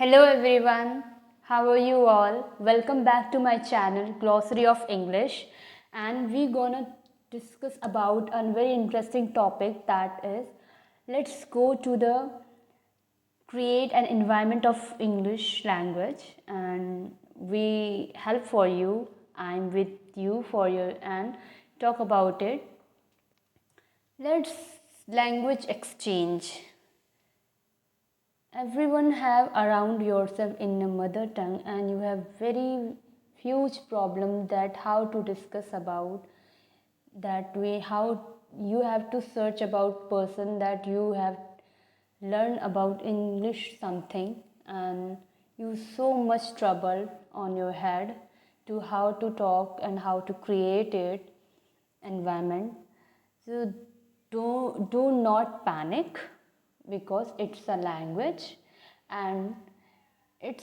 Hello everyone, how are you all? Welcome back to my channel Glossary of English, and we're gonna discuss about a very interesting topic, that is, let's go to the create an environment of English language, and we help for you. I'm with you for you and talk about it. Let's language exchange. Everyone have around yourself in a mother tongue, and you have very huge problem that how to discuss about that way, how you have to search about person that you have learn about English something, and you so much trouble on your head to how to talk and how to create it environment. So do not panic, because it's a language and it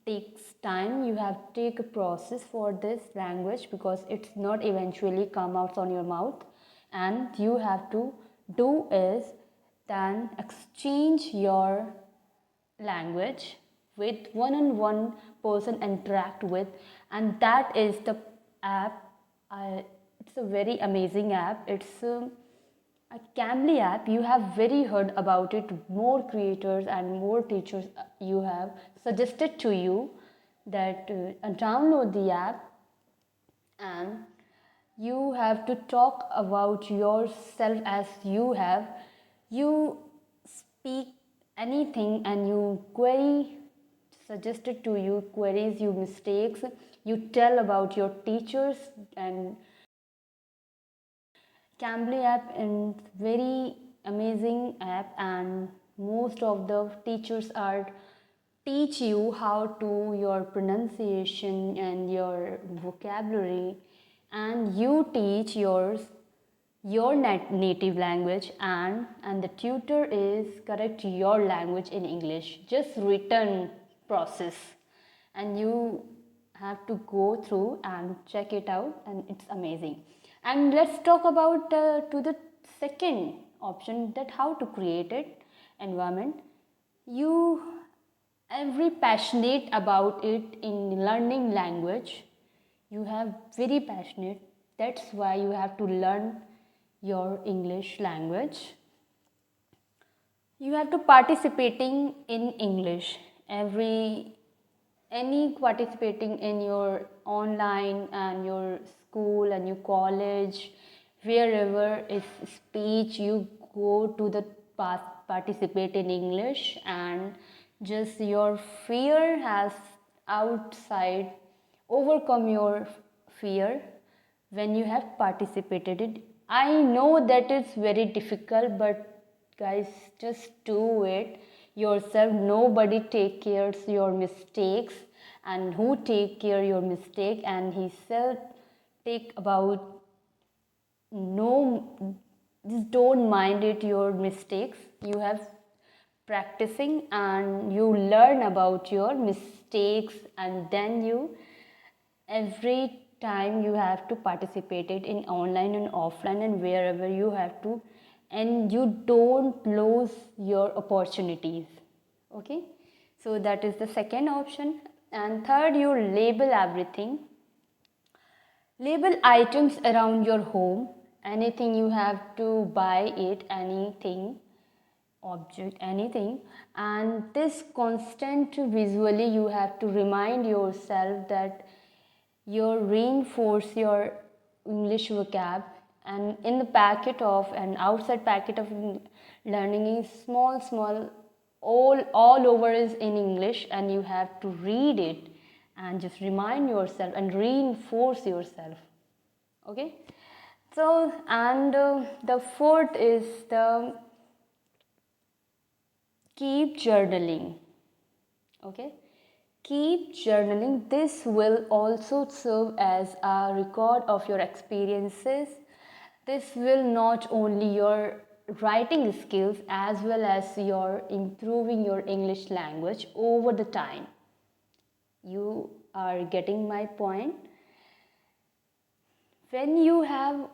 takes time. You have to take a process for this language, because it's not eventually come out on your mouth. And you have to do is then exchange your language with one-on-one person interact with, and that is the app. It's a very amazing app. It's a Cambly app. You have very heard about it. More creators and more teachers you have suggested to you that download the app, and you have to talk about yourself as you speak anything, and you query suggested to you queries, you mistakes, you tell about your teachers. And Cambly app is very amazing app, and most of the teachers are teach you how to your pronunciation and your vocabulary, and you teach your native language, and the tutor is correct your language in English, just written process, and you have to go through and check it out, and it's amazing. And let's talk about to the second option, that how to create it environment. You every passionate about it in learning language, you have very passionate, that's why you have to learn your English language. You have to participating in English, every any participating in your online and your school and your college, wherever is speech, you go to the participate in English, and just your fear has outside overcome your fear when you have participated it. I know that it's very difficult, but guys, just do it yourself. Nobody take cares your mistakes, and who take care your mistake, and he self take about no, just don't mind it your mistakes. You have practicing, and you learn about your mistakes, and then you every time you have to participate it in online and offline and wherever you have to, and you don't lose your opportunities. Okay, so that is the second option. And third, you label everything. Label items around your home, anything you have to buy it, anything, object, anything. And this constant visually, you have to remind yourself that you reinforce your English vocab. And in the packet of and outside packet of learning is small, all over is in English, and you have to read it and just remind yourself and reinforce yourself. Okay, so and the fourth is the keep journaling. Okay, keep journaling. This will also serve as a record of your experiences. This will not only your writing skills as well as your improving your English language over the time. You are getting my point? When you have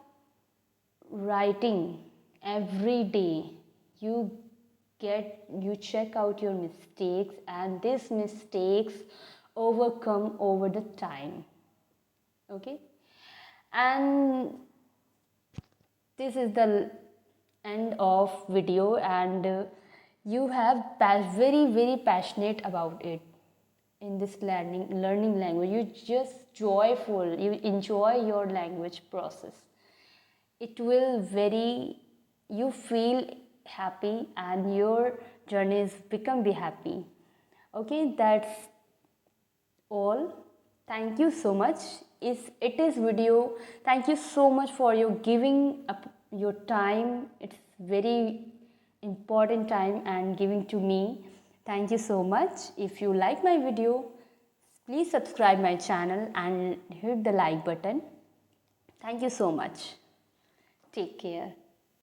writing every day, you you check out your mistakes, and these mistakes overcome over the time. Okay, and this is the end of video, and you have very passionate about it. In this learning language, you just joyful, you enjoy your language process. It will very, you feel happy and your journeys become be happy. Okay, that's all. Thank you so much. It is video. Thank you so much for your giving up your time. It's very important time and giving to me. Thank you so much. If you like my video, please subscribe my channel and hit the like button. Thank you so much. Take care.